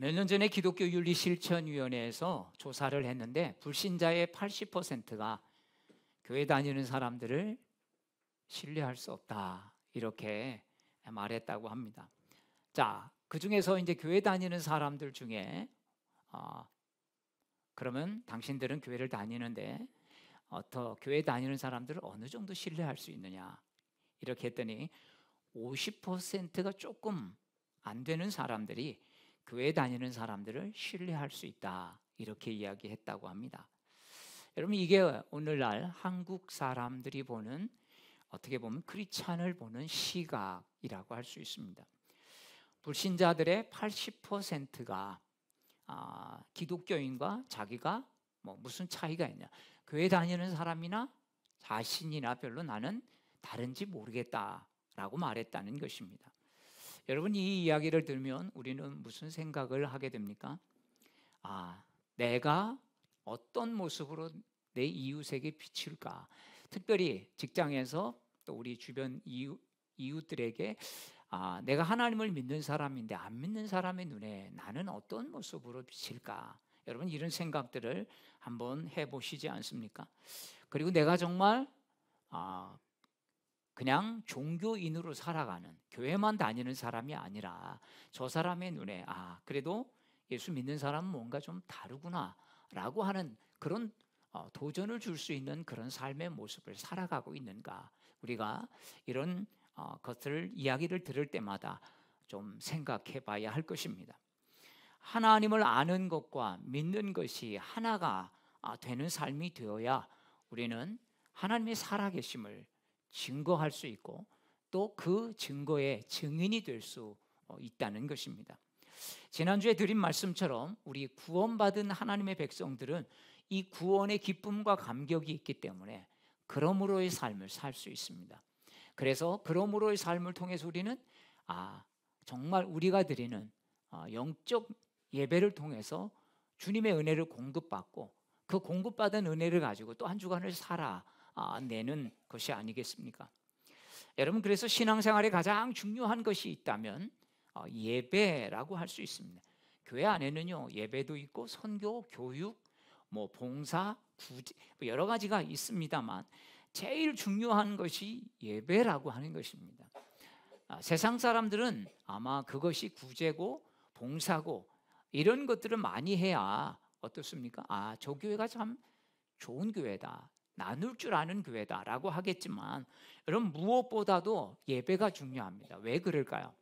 몇 년 전에 기독교 윤리실천위원회에서 조사를 했는데 불신자의 80%가 교회 다니는 사람들을 신뢰할 수 없다 이렇게 말했다고 합니다. 자, 그 중에서 이제 교회 다니는 사람들 중에 그러면 당신들은 교회를 다니는데 교회 다니는 사람들을 어느 정도 신뢰할 수 있느냐 이렇게 했더니 50%가 조금 안 되는 사람들이 교회 다니는 사람들을 신뢰할 수 있다 이렇게 이야기했다고 합니다. 여러분, 이게 오늘날 한국 사람들이 보는, 어떻게 보면 크리스찬을 보는 시각이라고 할 수 있습니다. 불신자들의 80%가 기독교인과 자기가 무슨 차이가 있냐, 교회 다니는 사람이나 자신이나 별로 나는 다른지 모르겠다라고 말했다는 것입니다. 여러분, 이 이야기를 들으면 우리는 무슨 생각을 하게 됩니까? 내가 어떤 모습으로 내 이웃에게 비칠까? 특별히 직장에서 또 우리 주변 이웃들에게 내가 하나님을 믿는 사람인데 안 믿는 사람의 눈에 나는 어떤 모습으로 비칠까? 여러분, 이런 생각들을 한번 해보시지 않습니까? 그리고 내가 정말 그냥 종교인으로 살아가는, 교회만 다니는 사람이 아니라 저 사람의 눈에 그래도 예수 믿는 사람은 뭔가 좀 다르구나 라고 하는 그런 도전을 줄 수 있는 그런 삶의 모습을 살아가고 있는가, 우리가 이런 것을 이야기를 들을 때마다 좀 생각해 봐야 할 것입니다. 하나님을 아는 것과 믿는 것이 하나가 되는 삶이 되어야 우리는 하나님의 살아계심을 증거할 수 있고 또 그 증거의 증인이 될 수 있다는 것입니다. 지난주에 드린 말씀처럼 우리 구원받은 하나님의 백성들은 이 구원의 기쁨과 감격이 있기 때문에 그러므로의 삶을 살 수 있습니다. 그래서 그러므로의 삶을 통해서 우리는 정말 우리가 드리는 영적 예배를 통해서 주님의 은혜를 공급받고 그 공급받은 은혜를 가지고 또 한 주간을 살아내는 것이 아니겠습니까? 여러분, 그래서 신앙생활에 가장 중요한 것이 있다면 예배라고 할 수 있습니다. 교회 안에는요, 예배도 있고 선교, 교육, 봉사, 구제 여러 가지가 있습니다만 제일 중요한 것이 예배라고 하는 것입니다. 세상 사람들은 아마 그것이 구제고 봉사고 이런 것들을 많이 해야 어떻습니까? 저 교회가 참 좋은 교회다, 나눌 줄 아는 교회다라고 하겠지만 여러분, 무엇보다도 예배가 중요합니다. 왜 그럴까요?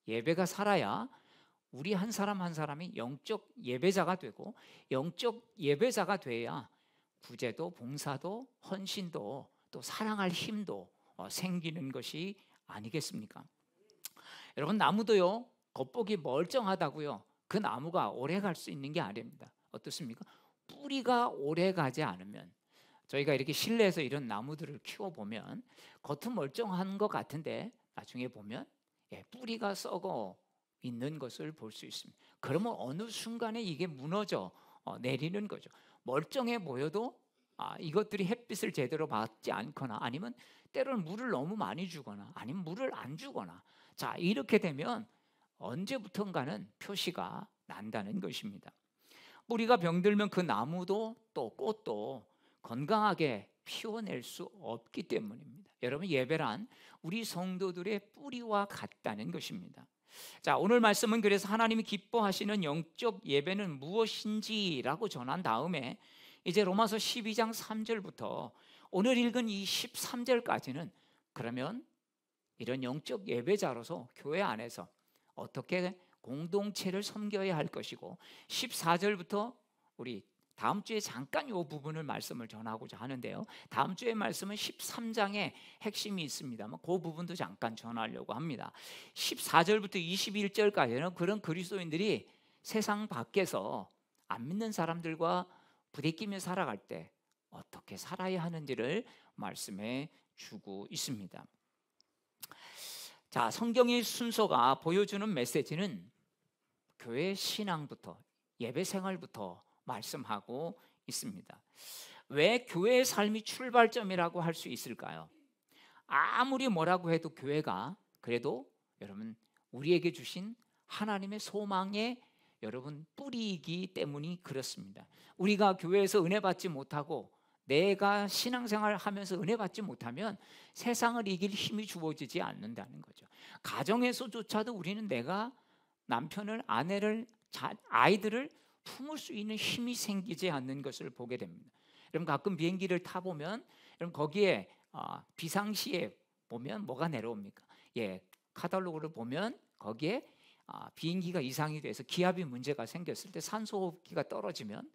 예배가 살아야 우리 한 사람 한 사람이 영적 예배자가 되고 영적 예배자가 돼야 구제도 봉사도 헌신도 또 사랑할 힘도 생기는 것이 아니겠습니까? 여러분, 나무도요, 겉보기 멀쩡하다고요 그 나무가 오래 갈 수 있는 게 아닙니다. 어떻습니까? 뿌리가 오래 가지 않으면, 저희가 이렇게 실내에서 이런 나무들을 키워보면 겉은 멀쩡한 것 같은데 나중에 보면 뿌리가 썩어 있는 것을 볼 수 있습니다. 그러면 어느 순간에 이게 무너져 내리는 거죠. 멀쩡해 보여도 이것들이 햇빛을 제대로 받지 않거나 아니면 때로는 물을 너무 많이 주거나 아니면 물을 안 주거나, 자, 이렇게 되면 언제부턴가는 표시가 난다는 것입니다. 뿌리가 병들면 그 나무도 또 꽃도 건강하게 피워낼 수 없기 때문입니다. 여러분, 예배란 우리 성도들의 뿌리와 같다는 것입니다. 자, 오늘 말씀은 그래서 하나님이 기뻐하시는 영적 예배는 무엇인지라고 전한 다음에 이제 로마서 12장 3절부터 오늘 읽은 이 13절까지는 그러면 이런 영적 예배자로서 교회 안에서 어떻게 공동체를 섬겨야 할 것이고, 14절부터 우리 다음 주에 잠깐 이 부분을 말씀을 전하고자 하는데요, 다음 주에 말씀은 13장에 핵심이 있습니다만 그 부분도 잠깐 전하려고 합니다. 14절부터 21절까지는 그런 그리스도인들이 세상 밖에서 안 믿는 사람들과 부대끼며 살아갈 때 어떻게 살아야 하는지를 말씀해 주고 있습니다. 자, 성경의 순서가 보여주는 메시지는 교회 신앙부터 예배 생활부터 말씀하고 있습니다. 왜 교회의 삶이 출발점이라고 할 수 있을까요? 아무리 뭐라고 해도 교회가 그래도 여러분 우리에게 주신 하나님의 소망의 여러분 뿌리이기 때문이 그렇습니다. 우리가 교회에서 은혜 받지 못하고 내가 신앙생활을 하면서 은혜 받지 못하면 세상을 이길 힘이 주어지지 않는다는 거죠. 가정에서조차도 우리는 내가 남편을, 아내를, 아이들을 품을 수 있는 힘이 생기지 않는 것을 보게 됩니다. 여러분 가끔 비행기를 타보면 여러분 거기에 비상시에 보면 뭐가 내려옵니까? 카탈로그를 보면 거기에 비행기가 이상이 돼서 기압이 문제가 생겼을 때 산소호흡기가 떨어지면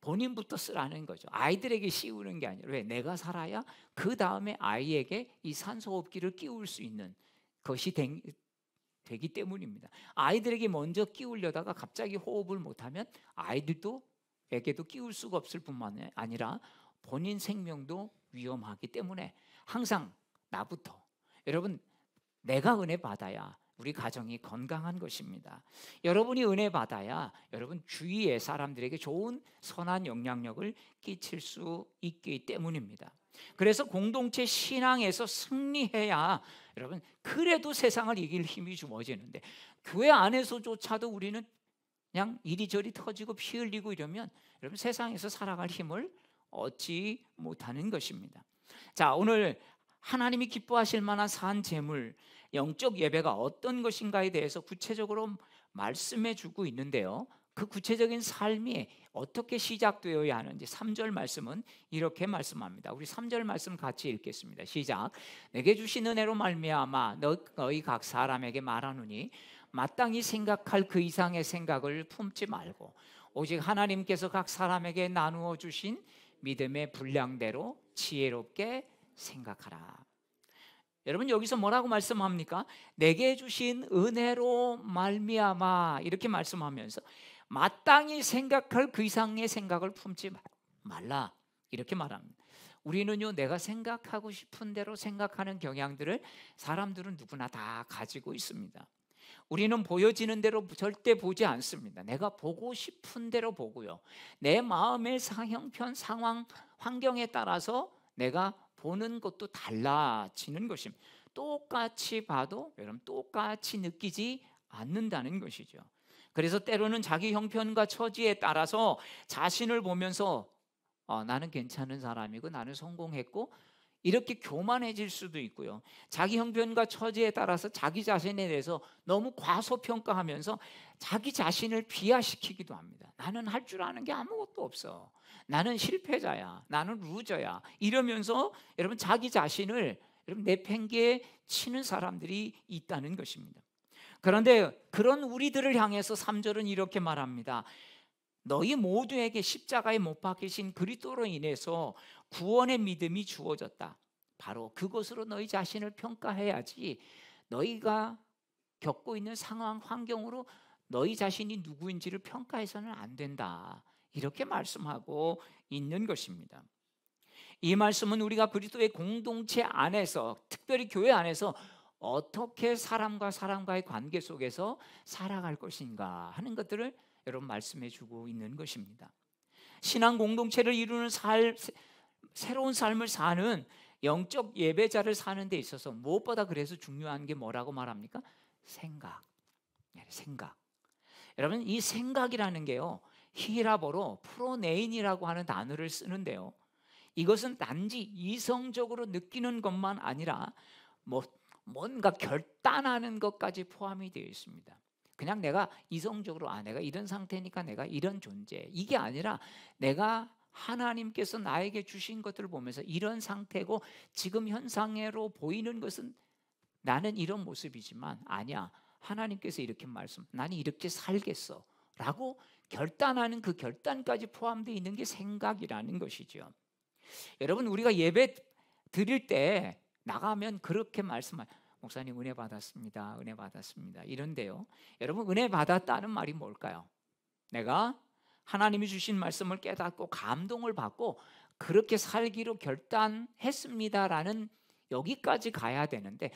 본인부터 쓰라는 거죠. 아이들에게 씌우는 게 아니라 왜? 내가 살아야 그 다음에 아이에게 이 산소호흡기를 끼울 수 있는 것이 되기 때문입니다. 아이들에게 먼저 끼우려다가 갑자기 호흡을 못하면 아이들에게도 끼울 수가 없을 뿐만 아니라 본인 생명도 위험하기 때문에 항상 나부터, 여러분 내가 은혜 받아야 우리 가정이 건강한 것입니다. 여러분이 은혜 받아야 여러분 주위의 사람들에게 좋은 선한 영향력을 끼칠 수 있기 때문입니다. 그래서 공동체 신앙에서 승리해야 여러분 그래도 세상을 이길 힘이 주어지는데, 교회 안에서조차도 우리는 그냥 이리저리 터지고 피 흘리고 이러면 여러분 세상에서 살아갈 힘을 얻지 못하는 것입니다. 자, 오늘 하나님이 기뻐하실 만한 산 제물, 영적 예배가 어떤 것인가에 대해서 구체적으로 말씀해 주고 있는데요, 그 구체적인 삶이 어떻게 시작되어야 하는지 3절 말씀은 이렇게 말씀합니다. 우리 3절 말씀 같이 읽겠습니다. 시작. 내게 주신 은혜로 말미암아 너희 각 사람에게 말하노니 마땅히 생각할 그 이상의 생각을 품지 말고 오직 하나님께서 각 사람에게 나누어 주신 믿음의 분량대로 지혜롭게 생각하라. 여러분 여기서 뭐라고 말씀합니까? 내게 주신 은혜로 말미암아 이렇게 말씀하면서 마땅히 생각할 그 이상의 생각을 품지 말라 이렇게 말합니다. 우리는요 내가 생각하고 싶은 대로 생각하는 경향들을 사람들은 누구나 다 가지고 있습니다. 우리는 보여지는 대로 절대 보지 않습니다. 내가 보고 싶은 대로 보고요, 내 마음의 형편, 상황, 환경에 따라서 내가 보는 것도 달라지는 것입니다. 똑같이 봐도 여러분 똑같이 느끼지 않는다는 것이죠. 그래서 때로는 자기 형편과 처지에 따라서 자신을 보면서 나는 괜찮은 사람이고 나는 성공했고 이렇게 교만해질 수도 있고요, 자기 형편과 처지에 따라서 자기 자신에 대해서 너무 과소평가하면서 자기 자신을 비하시키기도 합니다. 나는 할 줄 아는 게 아무것도 없어, 나는 실패자야, 나는 루저야 이러면서 여러분 자기 자신을 여러분 내팽개에 치는 사람들이 있다는 것입니다. 그런데 그런 우리들을 향해서 3절은 이렇게 말합니다. 너희 모두에게 십자가에 못 박히신 그리스도로 인해서 구원의 믿음이 주어졌다. 바로 그것으로 너희 자신을 평가해야지 너희가 겪고 있는 상황, 환경으로 너희 자신이 누구인지를 평가해서는 안 된다. 이렇게 말씀하고 있는 것입니다. 이 말씀은 우리가 그리스도의 공동체 안에서, 특별히 교회 안에서 어떻게 사람과 사람과의 관계 속에서 살아갈 것인가 하는 것들을 여러분 말씀해 주고 있는 것입니다. 신앙 공동체를 이루는 새로운 삶을 사는 영적 예배자를 사는 데 있어서 무엇보다 그래서 중요한 게 뭐라고 말합니까? 생각. 여러분 이 생각이라는 게요, 히라보로 프로네인이라고 하는 단어를 쓰는데요, 이것은 단지 이성적으로 느끼는 것만 아니라 뭔가 결단하는 것까지 포함이 되어 있습니다. 그냥 내가 이성적으로 내가 이런 상태니까 내가 이런 존재, 이게 아니라 내가 하나님께서 나에게 주신 것들을 보면서 이런 상태고 지금 현상으로 보이는 것은 나는 이런 모습이지만 아니야, 하나님께서 이렇게 나는 이렇게 살겠어 라고 결단하는 그 결단까지 포함되어 있는 게 생각이라는 것이죠. 여러분 우리가 예배 드릴 때 나가면 그렇게 목사님 은혜 받았습니다, 은혜 받았습니다 이런데요, 여러분 은혜 받았다는 말이 뭘까요? 내가 하나님이 주신 말씀을 깨닫고 감동을 받고 그렇게 살기로 결단했습니다라는 여기까지 가야 되는데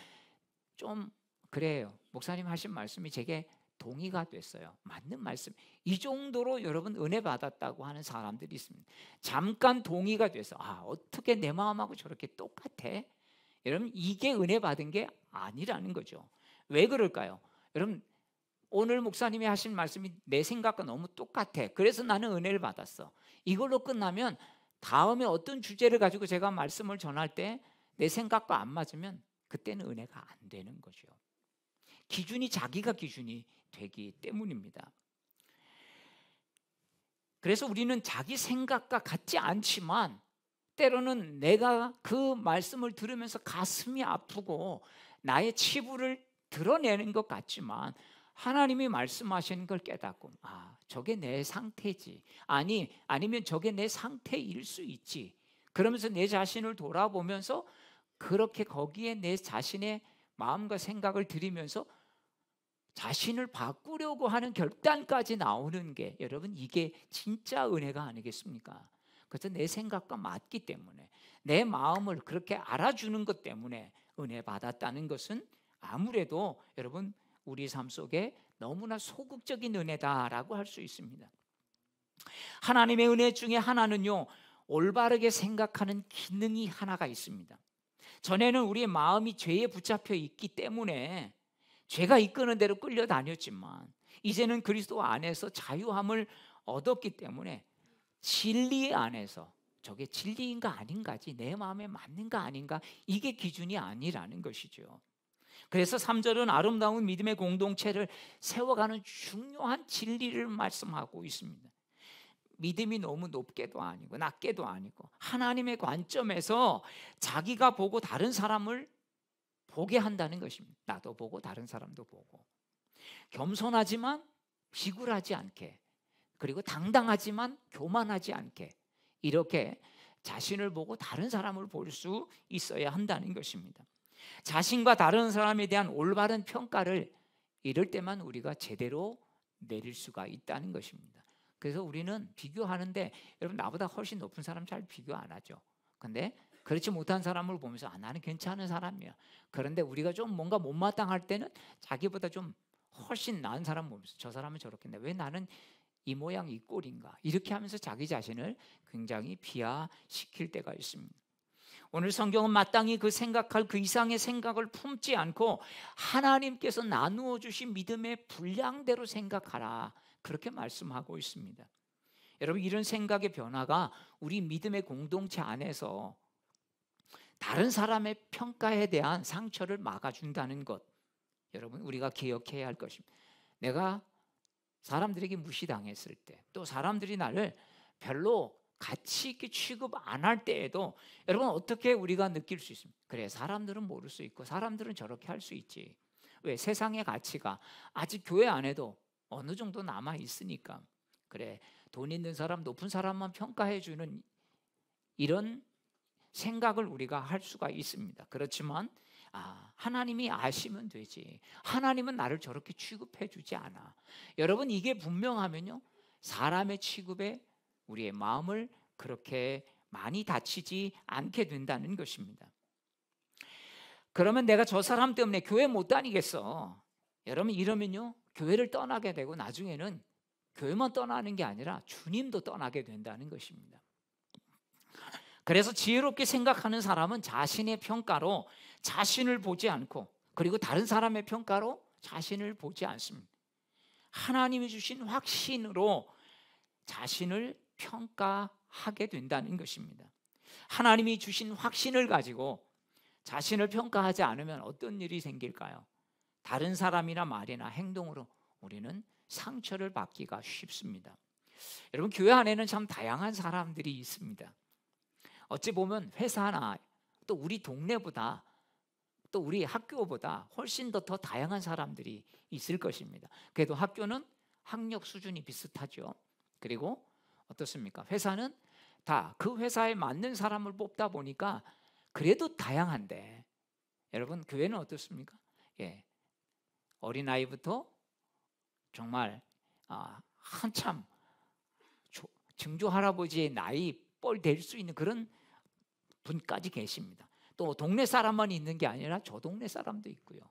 좀 그래요, 목사님 하신 말씀이 제게 동의가 됐어요, 맞는 말씀, 이 정도로 여러분 은혜 받았다고 하는 사람들이 있습니다. 잠깐 동의가 돼서 어떻게 내 마음하고 저렇게 똑같아? 여러분 이게 은혜 받은 게 아니라는 거죠. 왜 그럴까요? 여러분 오늘 목사님이 하신 말씀이 내 생각과 너무 똑같아. 그래서 나는 은혜를 받았어. 이걸로 끝나면 다음에 어떤 주제를 가지고 제가 말씀을 전할 때 내 생각과 안 맞으면 그때는 은혜가 안 되는 거죠. 기준이 자기가 기준이 되기 때문입니다. 그래서 우리는 자기 생각과 같지 않지만 때로는 내가 그 말씀을 들으면서 가슴이 아프고 나의 치부를 드러내는 것 같지만 하나님이 말씀하시는 걸 깨닫고 저게 내 상태지, 아니면 저게 내 상태일 수 있지, 그러면서 내 자신을 돌아보면서 그렇게 거기에 내 자신의 마음과 생각을 들이면서 자신을 바꾸려고 하는 결단까지 나오는 게 여러분 이게 진짜 은혜가 아니겠습니까? 그래서 내 생각과 맞기 때문에 내 마음을 그렇게 알아주는 것 때문에 은혜 받았다는 것은 아무래도 여러분 우리 삶 속에 너무나 소극적인 은혜다라고 할 수 있습니다. 하나님의 은혜 중에 하나는요, 올바르게 생각하는 기능이 하나가 있습니다. 전에는 우리의 마음이 죄에 붙잡혀 있기 때문에 죄가 이끄는 대로 끌려다녔지만 이제는 그리스도 안에서 자유함을 얻었기 때문에 진리 안에서 저게 진리인가 아닌가지, 내 마음에 맞는가 아닌가, 이게 기준이 아니라는 것이죠. 그래서 3절은 아름다운 믿음의 공동체를 세워가는 중요한 진리를 말씀하고 있습니다. 믿음이 너무 높게도 아니고 낮게도 아니고 하나님의 관점에서 자기가 보고 다른 사람을 보게 한다는 것입니다. 나도 보고 다른 사람도 보고, 겸손하지만 비굴하지 않게, 그리고 당당하지만 교만하지 않게, 이렇게 자신을 보고 다른 사람을 볼 수 있어야 한다는 것입니다. 자신과 다른 사람에 대한 올바른 평가를 이럴 때만 우리가 제대로 내릴 수가 있다는 것입니다. 그래서 우리는 비교하는데 여러분 나보다 훨씬 높은 사람 잘 비교 안 하죠. 근데 그렇지 못한 사람을 보면서 나는 괜찮은 사람이야. 그런데 우리가 좀 뭔가 못마땅할 때는 자기보다 좀 훨씬 나은 사람 보면서 저 사람은 저렇겠네, 왜 나는 이 모양 이 꼴인가, 이렇게 하면서 자기 자신을 굉장히 비하시킬 때가 있습니다. 오늘 성경은 마땅히 그 생각할 그 이상의 생각을 품지 않고 하나님께서 나누어 주신 믿음의 분량대로 생각하라, 그렇게 말씀하고 있습니다. 여러분 이런 생각의 변화가 우리 믿음의 공동체 안에서 다른 사람의 평가에 대한 상처를 막아준다는 것, 여러분 우리가 기억해야 할 것입니다. 내가 사람들에게 무시당했을 때, 또 사람들이 나를 별로 가치 있게 취급 안 할 때에도 여러분 어떻게 우리가 느낄 수 있습니까? 그래, 사람들은 모를 수 있고 사람들은 저렇게 할 수 있지. 왜? 세상의 가치가 아직 교회 안에도 어느 정도 남아 있으니까. 그래, 돈 있는 사람, 높은 사람만 평가해 주는 이런 생각을 우리가 할 수가 있습니다. 그렇지만 하나님이 아시면 되지, 하나님은 나를 저렇게 취급해 주지 않아. 여러분 이게 분명하면요, 사람의 취급에 우리의 마음을 그렇게 많이 다치지 않게 된다는 것입니다. 그러면 내가 저 사람 때문에 교회 못 다니겠어, 여러분 이러면요 교회를 떠나게 되고 나중에는 교회만 떠나는 게 아니라 주님도 떠나게 된다는 것입니다. 그래서 지혜롭게 생각하는 사람은 자신의 평가로 자신을 보지 않고, 그리고 다른 사람의 평가로 자신을 보지 않습니다. 하나님이 주신 확신으로 자신을 평가하게 된다는 것입니다. 하나님이 주신 확신을 가지고 자신을 평가하지 않으면 어떤 일이 생길까요? 다른 사람이나 말이나 행동으로 우리는 상처를 받기가 쉽습니다. 여러분 교회 안에는 참 다양한 사람들이 있습니다. 어찌 보면 회사나 또 우리 동네보다, 또 우리 학교보다 훨씬 더 다양한 사람들이 있을 것입니다. 그래도 학교는 학력 수준이 비슷하죠. 그리고 어떻습니까? 회사는 다 그 회사에 맞는 사람을 뽑다 보니까 그래도 다양한데, 여러분 교회는 어떻습니까? 어린아이부터 정말 한참 증조 할아버지의 나이 뻘 될 수 있는 그런 분까지 계십니다. 또 동네 사람만 있는 게 아니라 저 동네 사람도 있고요,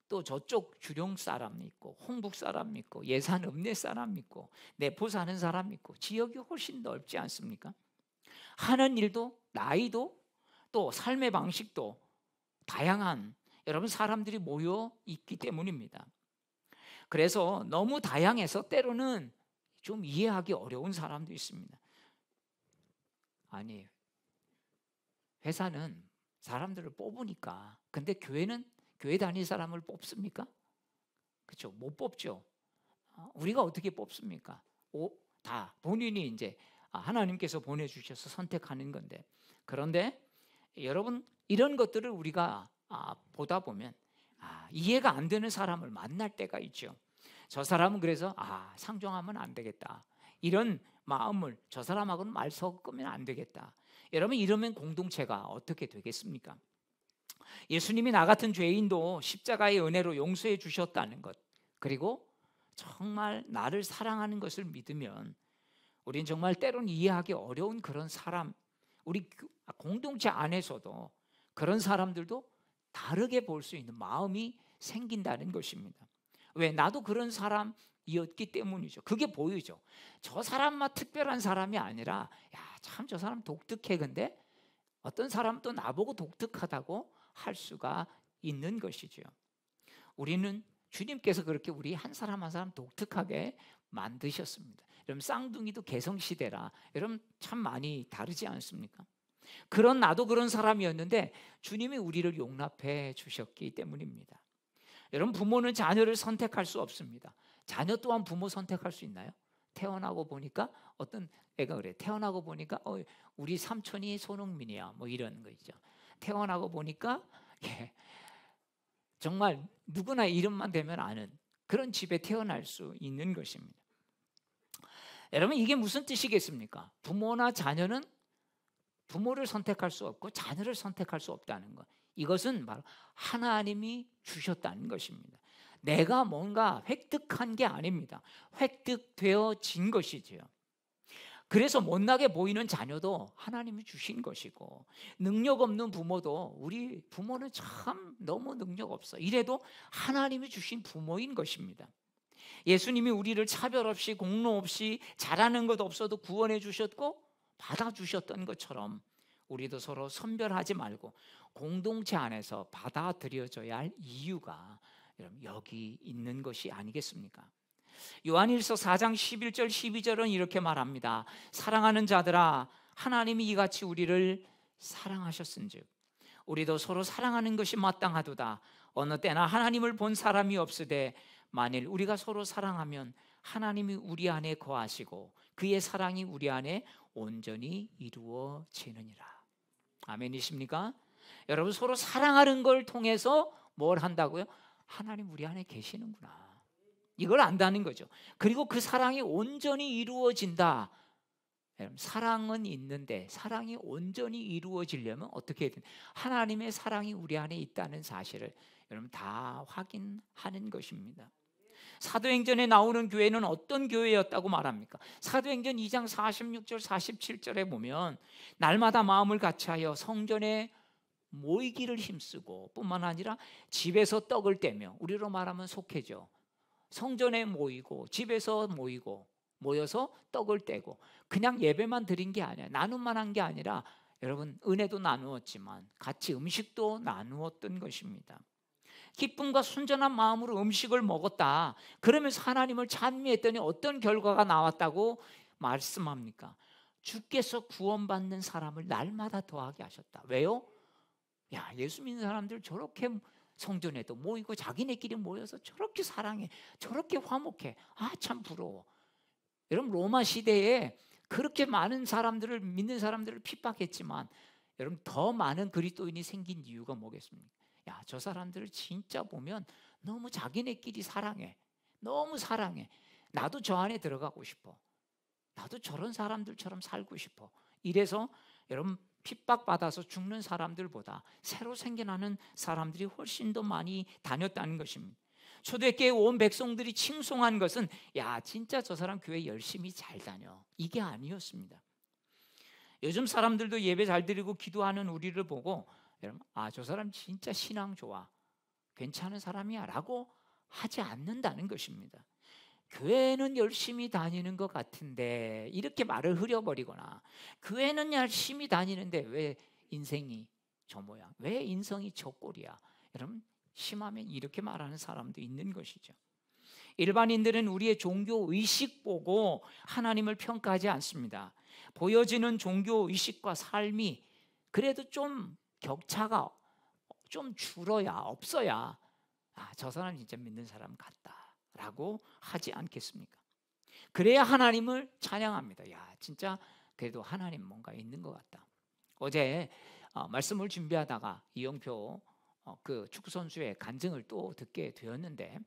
또 저쪽 주령 사람 있고, 홍북 사람 있고, 예산 읍내 사람 있고, 내포 사는 사람 있고, 지역이 훨씬 넓지 않습니까? 하는 일도 나이도 또 삶의 방식도 다양한 여러분 사람들이 모여 있기 때문입니다. 그래서 너무 다양해서 때로는 좀 이해하기 어려운 사람도 있습니다. 아니, 회사는 사람들을 뽑으니까, 근데 교회는 교회 다닐 사람을 뽑습니까? 그렇죠? 못 뽑죠. 우리가 어떻게 뽑습니까? 다 본인이 이제 하나님께서 보내주셔서 선택하는 건데, 그런데 여러분, 이런 것들을 우리가 보다 보면 이해가 안 되는 사람을 만날 때가 있죠. 저 사람은 그래서 상종하면 안 되겠다, 이런 마음을, 저 사람하고는 말 섞으면 안 되겠다. 여러분, 이러면 공동체가 어떻게 되겠습니까? 예수님이 나 같은 죄인도 십자가의 은혜로 용서해 주셨다는 것, 그리고 정말 나를 사랑하는 것을 믿으면 우린 정말 때로는 이해하기 어려운 그런 사람, 우리 공동체 안에서도 그런 사람들도 다르게 볼 수 있는 마음이 생긴다는 것입니다. 왜? 나도 그런 사람이었기 때문이죠. 그게 보이죠. 저 사람만 특별한 사람이 아니라, 참 저 사람 독특해. 근데 어떤 사람은 또 나보고 독특하다고 할 수가 있는 것이죠. 우리는 주님께서 그렇게 우리 한 사람 한 사람 독특하게 만드셨습니다. 여러분, 쌍둥이도 개성시대라. 여러분, 참 많이 다르지 않습니까? 그런 나도 그런 사람이었는데 주님이 우리를 용납해 주셨기 때문입니다. 여러분, 부모는 자녀를 선택할 수 없습니다. 자녀 또한 부모 선택할 수 있나요? 태어나고 보니까 어떤 애가 그래. 태어나고 보니까 우리 삼촌이 손흥민이야, 뭐 이런 거 있죠. 태어나고 보니까 정말 누구나 이름만 대면 아는 그런 집에 태어날 수 있는 것입니다. 여러분, 이게 무슨 뜻이겠습니까? 부모나 자녀는 부모를 선택할 수 없고 자녀를 선택할 수 없다는 것. 이것은 바로 하나님이 주셨다는 것입니다. 내가 뭔가 획득한 게 아닙니다. 획득되어진 것이지요. 그래서 못나게 보이는 자녀도 하나님이 주신 것이고, 능력 없는 부모도, 우리 부모는 참 너무 능력 없어, 이래도 하나님이 주신 부모인 것입니다. 예수님이 우리를 차별 없이 공로 없이 잘하는 것 없어도 구원해 주셨고 받아주셨던 것처럼 우리도 서로 선별하지 말고 공동체 안에서 받아들여져야 할 이유가 여기 있는 것이 아니겠습니까? 요한일서 4장 11절 12절은 이렇게 말합니다. 사랑하는 자들아, 하나님이 이같이 우리를 사랑하셨은즉 우리도 서로 사랑하는 것이 마땅하도다. 어느 때나 하나님을 본 사람이 없으되 만일 우리가 서로 사랑하면 하나님이 우리 안에 거하시고 그의 사랑이 우리 안에 온전히 이루어지느니라. 아멘이십니까? 여러분, 서로 사랑하는 걸 통해서 뭘 한다고요? 하나님 우리 안에 계시는구나, 이걸 안다는 거죠. 그리고 그 사랑이 온전히 이루어진다. 사랑은 있는데 사랑이 온전히 이루어지려면 어떻게 해야 되나? 하나님의 사랑이 우리 안에 있다는 사실을 여러분 다 확인하는 것입니다. 사도행전에 나오는 교회는 어떤 교회였다고 말합니까? 사도행전 2장 46절 47절에 보면 날마다 마음을 같이하여 성전에 모이기를 힘쓰고 뿐만 아니라 집에서 떡을 떼며, 우리로 말하면 속회죠. 성전에 모이고 집에서 모여서 떡을 떼고, 그냥 예배만 드린 게 아니야, 나눔만 한 게 아니라 여러분 은혜도 나누었지만 같이 음식도 나누었던 것입니다. 기쁨과 순전한 마음으로 음식을 먹었다. 그러면서 하나님을 찬미했더니 어떤 결과가 나왔다고 말씀합니까? 주께서 구원받는 사람을 날마다 더하게 하셨다. 왜요? 예수 믿는 사람들 저렇게 성전에도 모이고 자기네끼리 모여서 저렇게 사랑해, 저렇게 화목해. 참 부러워. 여러분, 로마 시대에 그렇게 많은 사람들을, 믿는 사람들을 핍박했지만 여러분 더 많은 그리스도인이 생긴 이유가 뭐겠습니까? 저 사람들을 진짜 보면 너무 자기네끼리 사랑해, 너무 사랑해. 나도 저 안에 들어가고 싶어, 나도 저런 사람들처럼 살고 싶어. 이래서 여러분 핍박받아서 죽는 사람들보다 새로 생겨나는 사람들이 훨씬 더 많이 다녔다는 것입니다. 초대교회 온 백성들이 칭송한 것은 진짜 저 사람 교회 열심히 잘 다녀, 이게 아니었습니다. 요즘 사람들도 예배 잘 드리고 기도하는 우리를 보고 여러분, 저 사람 진짜 신앙 좋아, 괜찮은 사람이야 라고 하지 않는다는 것입니다. 교회는 열심히 다니는 것 같은데 이렇게 말을 흐려버리거나, 교회는 열심히 다니는데 왜 인생이 저 모양, 왜 인성이 저 꼴이야, 여러분 심하면 이렇게 말하는 사람도 있는 것이죠. 일반인들은 우리의 종교 의식 보고 하나님을 평가하지 않습니다. 보여지는 종교 의식과 삶이 그래도 좀 격차가 좀 줄어야, 없어야 저 사람 진짜 믿는 사람 같다라고 하지 않겠습니까? 그래야 하나님을 찬양합니다. 야, 진짜 그래도 하나님 뭔가 있는 것 같다. 어제 말씀을 준비하다가 이영표 그 축구 선수의 간증을 또 듣게 되었는데,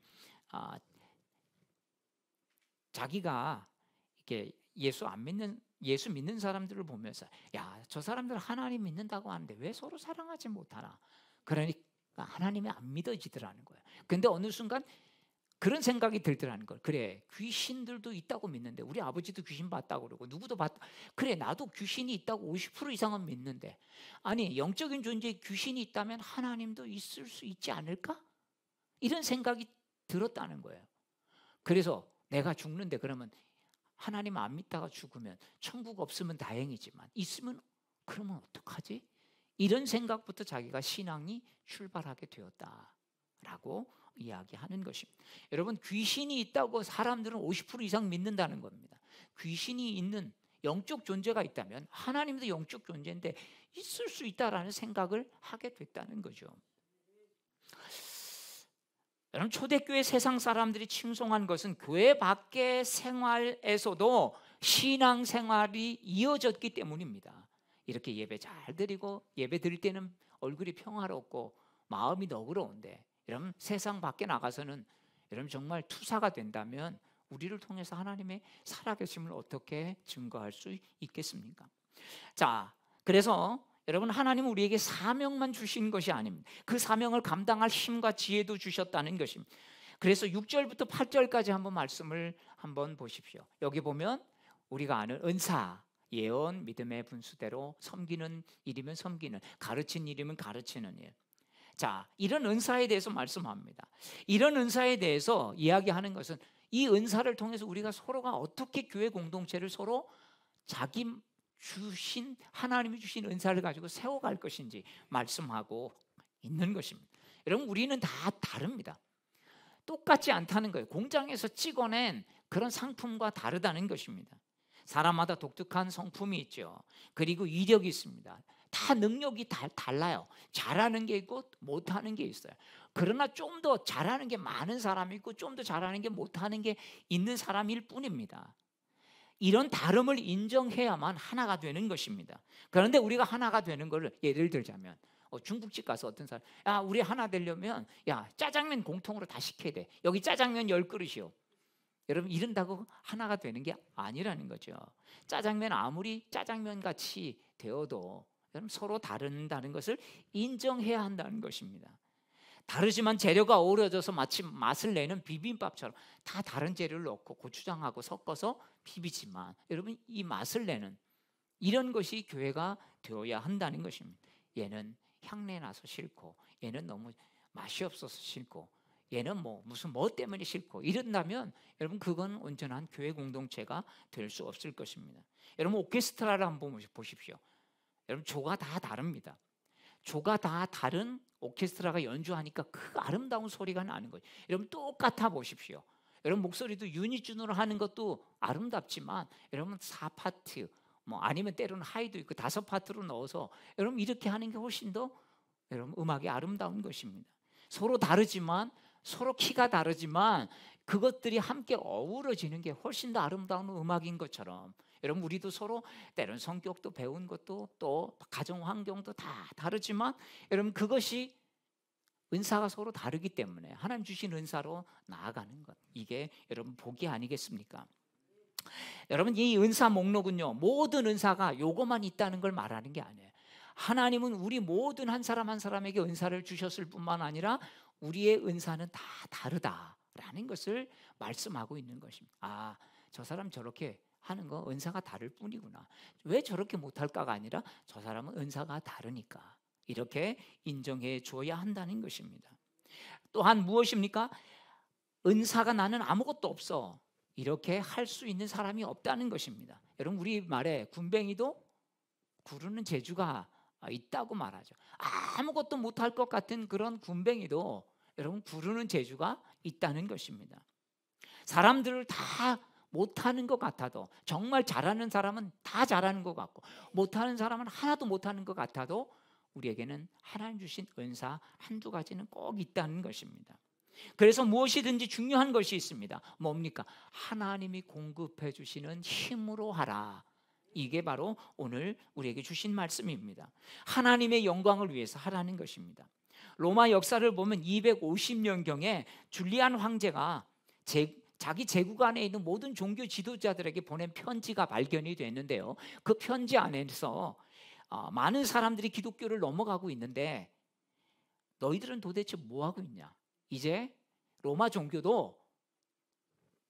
자기가 이렇게 예수 믿는 사람들을 보면서, 야, 저 사람들 하나님 믿는다고 하는데 왜 서로 사랑하지 못하나? 그러니까 하나님이 안 믿어지더라는 거예요. 근데 어느 순간 그런 생각이 들더라는 걸. 그래, 귀신들도 있다고 믿는데, 우리 아버지도 귀신 봤다고 그러고 누구도 봤다. 그래, 나도 귀신이 있다고 50% 이상은 믿는데, 아니 영적인 존재에 귀신이 있다면 하나님도 있을 수 있지 않을까? 이런 생각이 들었다는 거예요. 그래서 내가 죽는데 그러면 하나님 안 믿다가 죽으면 천국 없으면 다행이지만 있으면 그러면 어떡하지? 이런 생각부터 자기가 신앙이 출발하게 되었다라고 이야기하는 것입니다. 여러분, 귀신이 있다고 사람들은 50% 이상 믿는다는 겁니다. 귀신이 있는 영적 존재가 있다면 하나님도 영적 존재인데 있을 수 있다라는 생각을 하게 됐다는 거죠. 여러분, 초대교회 세상 사람들이 칭송한 것은 교회 밖의 생활에서도 신앙생활이 이어졌기 때문입니다. 이렇게 예배 잘 드리고 예배 드릴 때는 얼굴이 평화롭고 마음이 너그러운데, 여러분 세상 밖에 나가서는 여러분 정말 투사가 된다면 우리를 통해서 하나님의 살아계심을 어떻게 증거할 수 있겠습니까? 자, 그래서 여러분, 하나님은 우리에게 사명만 주신 것이 아닙니다. 그 사명을 감당할 힘과 지혜도 주셨다는 것입니다. 그래서 6절부터 8절까지 한번 말씀을 한번 보십시오. 여기 보면 우리가 아는 은사, 예언, 믿음의 분수대로 섬기는 일이면 섬기는, 가르친 일이면 가르치는 일. 자, 이런 은사에 대해서 말씀합니다. 이런 은사에 대해서 이야기하는 것은 이 은사를 통해서 우리가 서로가 어떻게 교회 공동체를 서로 자기 주신, 하나님이 주신 은사를 가지고 세워갈 것인지 말씀하고 있는 것입니다. 여러분, 우리는 다 다릅니다. 똑같지 않다는 거예요. 공장에서 찍어낸 그런 상품과 다르다는 것입니다. 사람마다 독특한 성품이 있죠. 그리고 이력이 있습니다. 다 능력이 달라요. 잘하는 게 있고 못하는 게 있어요. 그러나 좀 더 잘하는 게 많은 사람이 있고 좀 더 잘하는 게 못하는 게 있는 사람일 뿐입니다. 이런 다름을 인정해야만 하나가 되는 것입니다. 그런데 우리가 하나가 되는 걸 예를 들자면, 중국집 가서 어떤 사람, 야, 우리 하나 되려면 야, 짜장면 공통으로 다 시켜야 돼. 여기 짜장면 10그릇이요. 여러분, 이런다고 하나가 되는 게 아니라는 거죠. 짜장면 아무리 짜장면 같이 되어도 여러분 서로 다른다는 것을 인정해야 한다는 것입니다. 다르지만 재료가 어우러져서 마치 맛을 내는 비빔밥처럼 다 다른 재료를 넣고 고추장하고 섞어서 비비지만 여러분 이 맛을 내는 이런 것이 교회가 되어야 한다는 것입니다. 얘는 향내 나서 싫고 얘는 너무 맛이 없어서 싫고 얘는 무슨 때문에 싫고 이런다면 여러분 그건 온전한 교회 공동체가 될 수 없을 것입니다. 여러분, 오케스트라를 한번 보십시오. 여러분, 조가 다 다릅니다. 조가 다 다른 오케스트라가 연주하니까 그 아름다운 소리가 나는 거예요. 여러분, 똑같아 보십시오. 여러분, 목소리도 유닛준으로 하는 것도 아름답지만 여러분 4파트 아니면 때로는 하이도 있고 5파트로 넣어서 여러분 이렇게 하는 게 훨씬 더 여러분 음악이 아름다운 것입니다. 서로 다르지만 서로 키가 다르지만 그것들이 함께 어우러지는 게 훨씬 더 아름다운 음악인 것처럼 여러분 우리도 서로 때로는 성격도 배운 것도 또 가정 환경도 다 다르지만 여러분 그것이 은사가 서로 다르기 때문에 하나님 주신 은사로 나아가는 것, 이게 여러분 복이 아니겠습니까? 여러분, 이 은사 목록은요 모든 은사가 요거만 있다는 걸 말하는 게 아니에요. 하나님은 우리 모든 한 사람 한 사람에게 은사를 주셨을 뿐만 아니라 우리의 은사는 다 다르다라는 것을 말씀하고 있는 것입니다. 저 사람 저렇게 하는 거 은사가 다를 뿐이구나. 왜 저렇게 못할까가 아니라 저 사람은 은사가 다르니까 이렇게 인정해 줘야 한다는 것입니다. 또한 무엇입니까? 은사가 나는 아무것도 없어 이렇게 할 수 있는 사람이 없다는 것입니다. 여러분, 우리 말에 군뱅이도 구르는 재주가 있다고 말하죠. 아무것도 못할 것 같은 그런 군뱅이도 여러분 구르는 재주가 있다는 것입니다. 사람들을 다 못하는 것 같아도, 정말 잘하는 사람은 다 잘하는 것 같고 못하는 사람은 하나도 못하는 것 같아도 우리에게는 하나님 주신 은사 한두 가지는 꼭 있다는 것입니다. 그래서 무엇이든지 중요한 것이 있습니다. 뭡니까? 하나님이 공급해 주시는 힘으로 하라. 이게 바로 오늘 우리에게 주신 말씀입니다. 하나님의 영광을 위해서 하라는 것입니다. 로마 역사를 보면 250년경에 줄리안 황제가 자기 제국 안에 있는 모든 종교 지도자들에게 보낸 편지가 발견이 됐는데요. 그 편지 안에서 많은 사람들이 기독교를 넘어가고 있는데 너희들은 도대체 뭐하고 있냐? 이제 로마 종교도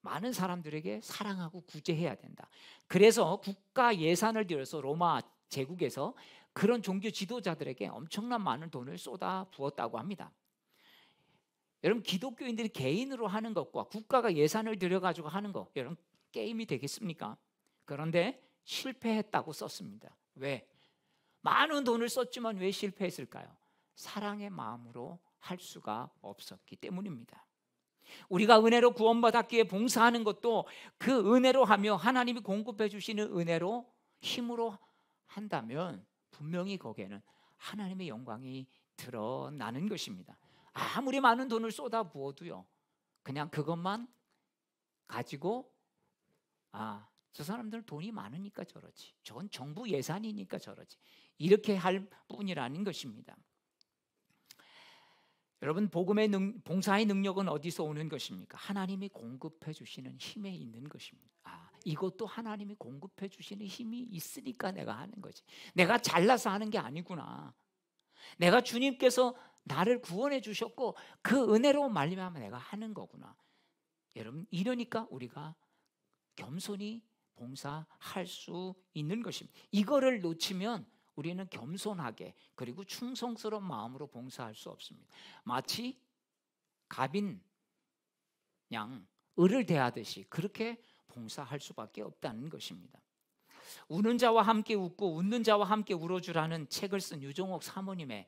많은 사람들에게 사랑하고 구제해야 된다. 그래서 국가 예산을 들여서 로마 제국에서 그런 종교 지도자들에게 엄청난 많은 돈을 쏟아 부었다고 합니다. 여러분, 기독교인들이 개인으로 하는 것과 국가가 예산을 들여가지고 하는 것, 여러분 게임이 되겠습니까? 그런데 실패했다고 썼습니다. 왜? 많은 돈을 썼지만 왜 실패했을까요? 사랑의 마음으로 할 수가 없었기 때문입니다. 우리가 은혜로 구원받았기에 봉사하는 것도 그 은혜로 하며 하나님이 공급해 주시는 은혜로 힘으로 한다면 분명히 거기에는 하나님의 영광이 드러나는 것입니다. 아무리 많은 돈을 쏟아 부어도요, 그냥 그것만 가지고 저 사람들은 돈이 많으니까 저러지, 저건 정부 예산이니까 저러지, 이렇게 할 뿐이라는 것입니다. 여러분, 복음의 봉사의 능력은 어디서 오는 것입니까? 하나님이 공급해 주시는 힘에 있는 것입니다. 이것도 하나님이 공급해 주시는 힘이 있으니까 내가 하는 거지, 내가 잘나서 하는 게 아니구나, 내가 주님께서 나를 구원해 주셨고 그 은혜로 말미암아 내가 하는 거구나. 여러분, 이러니까 우리가 겸손히 봉사할 수 있는 것입니다. 이거를 놓치면 우리는 겸손하게 그리고 충성스러운 마음으로 봉사할 수 없습니다. 마치 갑인 양 을을 대하듯이 그렇게 봉사할 수밖에 없다는 것입니다. 우는 자와 함께 웃고 웃는 자와 함께 울어주라는 책을 쓴 유종옥 사모님의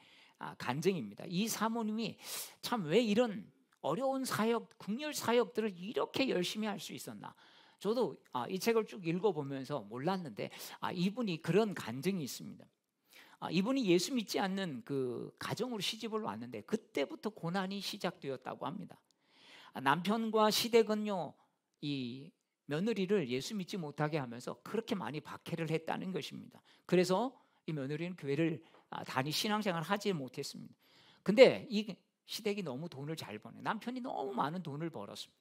간증입니다. 이 사모님이 참 왜 이런 어려운 사역, 국률 사역들을 이렇게 열심히 할 수 있었나. 저도 이 책을 쭉 읽어보면서 몰랐는데 이분이 그런 간증이 있습니다. 이분이 예수 믿지 않는 그 가정으로 시집을 왔는데 그때부터 고난이 시작되었다고 합니다. 남편과 시댁은요, 이 며느리를 예수 믿지 못하게 하면서 그렇게 많이 박해를 했다는 것입니다. 그래서 이 며느리는 교회를 신앙생활을 하지 못했습니다. 근데 이 시댁이 너무 돈을 잘 버네. 남편이 너무 많은 돈을 벌었습니다.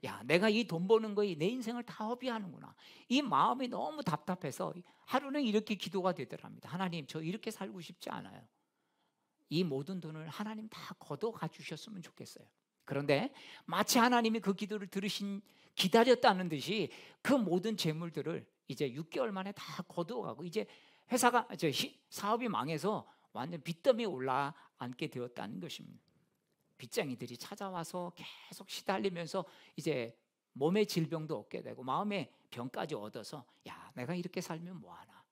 야, 내가 이 돈 버는 거에 내 인생을 다 허비하는구나. 이 마음이 너무 답답해서 하루는 이렇게 기도가 되더랍니다. 하나님, 저 이렇게 살고 싶지 않아요. 이 모든 돈을 하나님 다 걷어가 주셨으면 좋겠어요. 그런데 마치 하나님이 그 기도를 기다렸다는 듯이 그 모든 재물들을 이제 6개월 만에 다 걷어가고 이제 회사가 사업이 망해서 완전 빚더미에 올라앉게 되었다는 것입니다. 빚쟁이들이 찾아와서 계속 시달리면서 이제 몸의 질병도 얻게 되고 마음의 병까지 얻어서 야, 내가 이렇게 살면 뭐하나,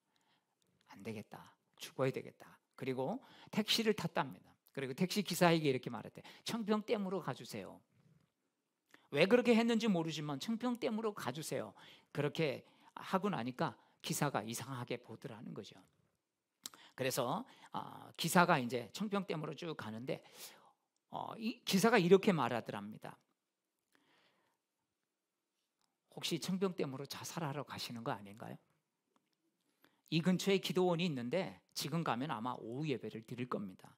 안 되겠다, 죽어야 되겠다. 그리고 택시를 탔답니다. 그리고 택시 기사에게 이렇게 말했대. 청평댐으로 가주세요. 왜 그렇게 했는지 모르지만 청평댐으로 가주세요. 그렇게 하고 나니까 기사가 이상하게 보더라는 거죠. 그래서 기사가 이제 청평댐으로 쭉 가는데 이 기사가 이렇게 말하더랍니다. 혹시 청평댐으로 자살하러 가시는 거 아닌가요? 이 근처에 기도원이 있는데 지금 가면 아마 오후 예배를 드릴 겁니다.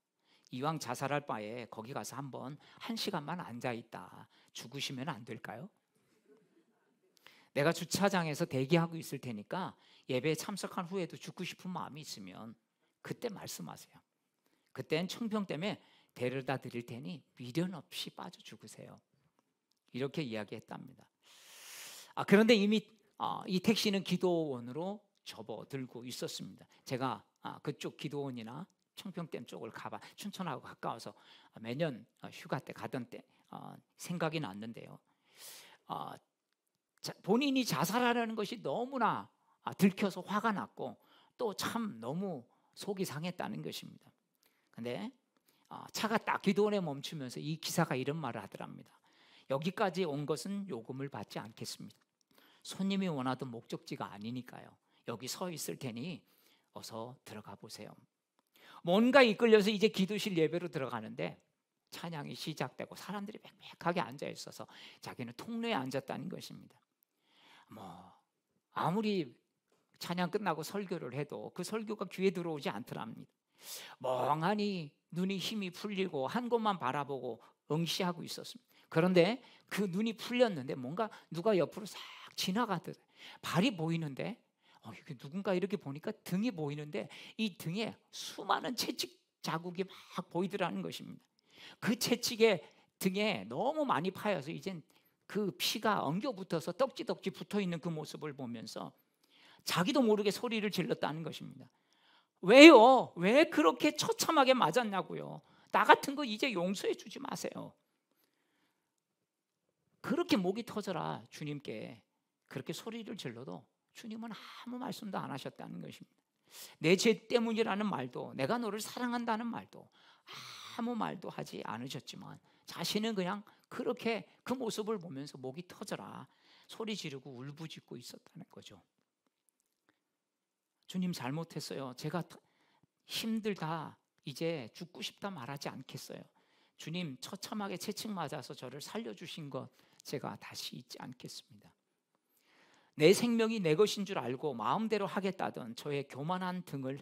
이왕 자살할 바에 거기 가서 한번 1시간만 앉아있다 죽으시면 안 될까요? 내가 주차장에서 대기하고 있을 테니까 예배에 참석한 후에도 죽고 싶은 마음이 있으면 그때 말씀하세요. 그땐 청평댐에 데려다 드릴 테니 미련 없이 빠져 죽으세요. 이렇게 이야기했답니다. 그런데 이미 이 택시는 기도원으로 접어들고 있었습니다. 제가 그쪽 기도원이나 청평댐 쪽을 가봐, 춘천하고 가까워서 매년 휴가 때 가던 때 생각이 났는데요. 본인이 자살하려는 것이 너무나 들켜서 화가 났고 또 참 너무 속이 상했다는 것입니다. 근데 차가 딱 기도원에 멈추면서 이 기사가 이런 말을 하더랍니다. 여기까지 온 것은 요금을 받지 않겠습니다. 손님이 원하던 목적지가 아니니까요. 여기 서 있을 테니 어서 들어가 보세요. 뭔가 이끌려서 이제 기도실 예배로 들어가는데 찬양이 시작되고 사람들이 빽빽하게 앉아 있어서 자기는 통로에 앉았다는 것입니다. 아무리 찬양 끝나고 설교를 해도 그 설교가 귀에 들어오지 않더랍니다. 멍하니 눈이 힘이 풀리고 한 곳만 바라보고 응시하고 있었습니다. 그런데 그 눈이 풀렸는데 뭔가 누가 옆으로 싹 지나가듯 발이 보이는데 누군가 이렇게 보니까 등이 보이는데 이 등에 수많은 채찍 자국이 막 보이더라는 것입니다. 그 채찍에 등에 너무 많이 파여서 이젠 그 피가 엉겨 붙어서 떡지떡지 붙어 있는 그 모습을 보면서 자기도 모르게 소리를 질렀다는 것입니다. 왜요? 왜 그렇게 처참하게 맞았냐고요? 나 같은 거 이제 용서해 주지 마세요. 그렇게 목이 터져라 주님께 그렇게 소리를 질러도 주님은 아무 말씀도 안 하셨다는 것입니다. 내 죄 때문이라는 말도, 내가 너를 사랑한다는 말도 아무 말도 하지 않으셨지만 자신은 그냥 그렇게 그 모습을 보면서 목이 터져라 소리 지르고 울부짖고 있었다는 거죠. 주님 잘못했어요. 제가 힘들다 이제 죽고 싶다 말하지 않겠어요. 주님 처참하게 채찍 맞아서 저를 살려주신 것 제가 다시 잊지 않겠습니다. 내 생명이 내 것인 줄 알고 마음대로 하겠다던 저의 교만한 등을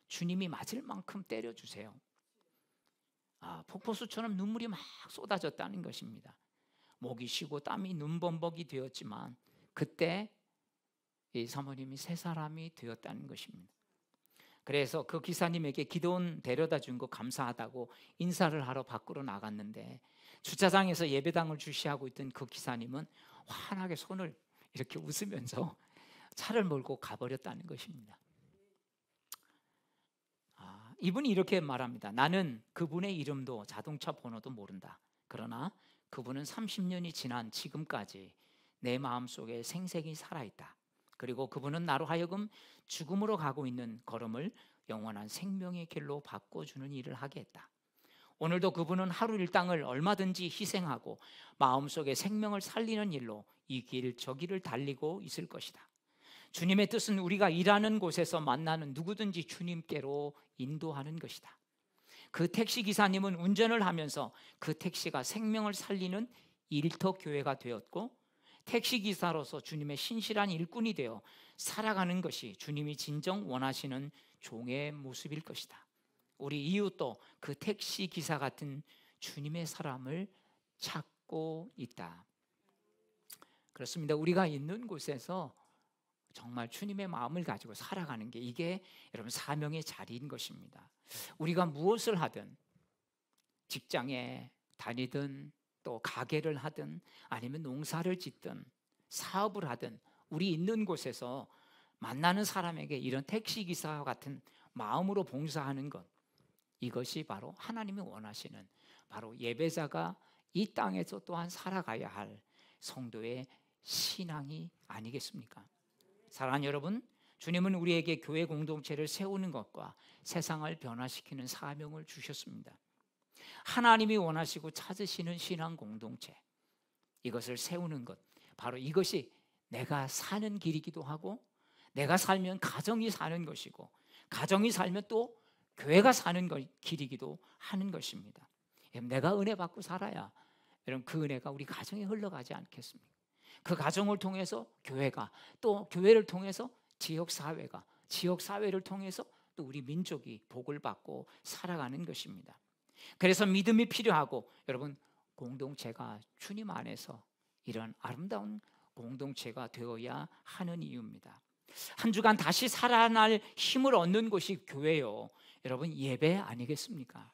주님이 맞을 만큼 때려주세요. 폭포수처럼 눈물이 막 쏟아졌다는 것입니다. 목이 쉬고 땀이 눈범벅이 되었지만 그때 이 사모님이 새 사람이 되었다는 것입니다. 그래서 그 기사님에게 기도원 데려다 준 거 감사하다고 인사를 하러 밖으로 나갔는데 주차장에서 예배당을 주시하고 있던 그 기사님은 환하게 손을 이렇게 웃으면서 차를 몰고 가버렸다는 것입니다. 이분이 이렇게 말합니다. 나는 그분의 이름도 자동차 번호도 모른다. 그러나 그분은 30년이 지난 지금까지 내 마음속에 생생히 살아있다. 그리고 그분은 나로 하여금 죽음으로 가고 있는 걸음을 영원한 생명의 길로 바꿔주는 일을 하게 했다. 오늘도 그분은 하루 일당을 얼마든지 희생하고 마음속에 생명을 살리는 일로 이 길 저 길을 달리고 있을 것이다. 주님의 뜻은 우리가 일하는 곳에서 만나는 누구든지 주님께로 인도하는 것이다. 그 택시 기사님은 운전을 하면서 그 택시가 생명을 살리는 일터 교회가 되었고 택시 기사로서 주님의 신실한 일꾼이 되어 살아가는 것이 주님이 진정 원하시는 종의 모습일 것이다. 우리 이웃도 그 택시 기사 같은 주님의 사람을 찾고 있다. 그렇습니다. 우리가 있는 곳에서 정말 주님의 마음을 가지고 살아가는 게 이게 여러분 사명의 자리인 것입니다. 우리가 무엇을 하든 직장에 다니든 또 가게를 하든 아니면 농사를 짓든 사업을 하든 우리 있는 곳에서 만나는 사람에게 이런 택시기사와 같은 마음으로 봉사하는 것, 이것이 바로 하나님이 원하시는 바로 예배자가 이 땅에서 또한 살아가야 할 성도의 신앙이 아니겠습니까? 사랑하는 여러분, 주님은 우리에게 교회 공동체를 세우는 것과 세상을 변화시키는 사명을 주셨습니다. 하나님이 원하시고 찾으시는 신앙 공동체, 이것을 세우는 것, 바로 이것이 내가 사는 길이기도 하고 내가 살면 가정이 사는 것이고 가정이 살면 또 교회가 사는 길이기도 하는 것입니다. 내가 은혜 받고 살아야 여러분 그 은혜가 우리 가정에 흘러가지 않겠습니까? 그 가정을 통해서 교회가, 또 교회를 통해서 지역사회가, 지역사회를 통해서 또 우리 민족이 복을 받고 살아가는 것입니다. 그래서 믿음이 필요하고 여러분 공동체가 주님 안에서 이런 아름다운 공동체가 되어야 하는 이유입니다. 한 주간 다시 살아날 힘을 얻는 곳이 교회요, 여러분 예배 아니겠습니까?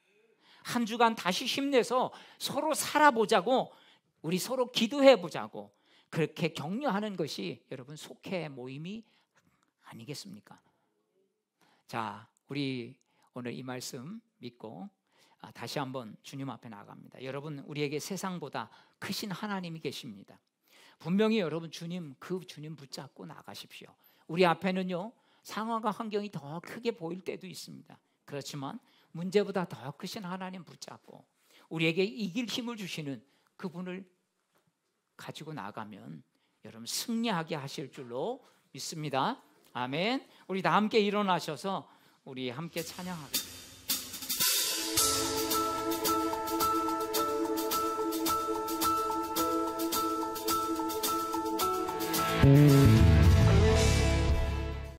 한 주간 다시 힘내서 서로 살아보자고, 우리 서로 기도해 보자고 그렇게 격려하는 것이 여러분 속회 모임이 아니겠습니까? 자, 우리 오늘 이 말씀 믿고 다시 한번 주님 앞에 나갑니다. 여러분, 우리에게 세상보다 크신 하나님이 계십니다. 분명히 여러분 그 주님 붙잡고 나가십시오. 우리 앞에는요 상황과 환경이 더 크게 보일 때도 있습니다. 그렇지만 문제보다 더 크신 하나님 붙잡고 우리에게 이길 힘을 주시는 그분을 가지고 나가면 여러분 승리하게 하실 줄로 믿습니다. 아멘. 우리 다 함께 일어나셔서 우리 함께 찬양하겠습니다.